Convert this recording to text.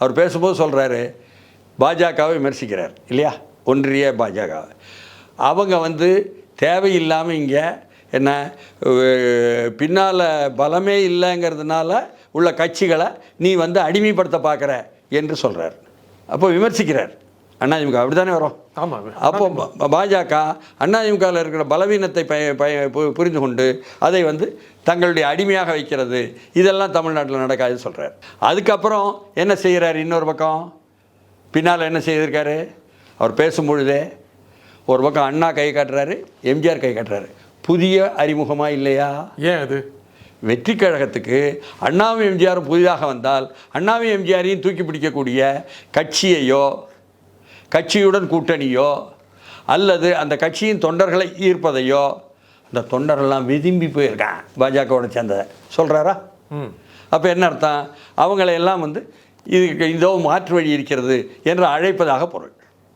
அவர் பேசும்போது சொல்கிறாரு, பாஜகவை விமர்சிக்கிறார் இல்லையா, ஒன்றிய பாஜகவை. அவங்க வந்து தேவையில்லாமல் இங்கே என்ன பின்னால் பலமே இல்லைங்கிறதுனால உள்ள கட்சிகளை நீ வந்து அடிமைப்படுத்த பார்க்குற என்று சொல்கிறார். அப்போ விமர்சிக்கிறார் அதிமுக. அப்படி தானே வரும். ஆமாம். அப்போ பாஜக அதிமுகவில் இருக்கிற பலவீனத்தை புரிந்து கொண்டு அதை வந்து தங்களுடைய அடிமையாக வைக்கிறது. இதெல்லாம் தமிழ்நாட்டில் நடக்காதுன்னு சொல்கிறார். அதுக்கப்புறம் என்ன செய்கிறார், இன்னொரு பக்கம் பின்னால் என்ன செய்திருக்காரு, அவர் பேசும்பொழுதே ஒரு பக்கம் அண்ணா கை காட்டுறாரு, எம்ஜிஆர் கை காட்டுறாரு. புதிய அறிமுகமாக இல்லையா? ஏன் அது வெற்றி கழகத்துக்கு அண்ணாவும் எம்ஜிஆரும் புதிதாக வந்தால் அண்ணாவும் எம்ஜிஆரையும் தூக்கி பிடிக்கக்கூடிய கட்சியையோ கட்சியுடன் கூட்டணியோ அல்லது அந்த கட்சியின் தொண்டர்களை ஈர்ப்பதையோ, அந்த தொண்டரெல்லாம் விரும்பி போயிருக்கான் பாஜகவோட சேர்ந்ததை சொல்கிறாரா? அப்போ என்ன அர்த்தம்? அவங்களையெல்லாம் வந்து இதுக்கு இதோ மாற்று வழி இருக்கிறது என்று அழைப்பதாக பொருள்.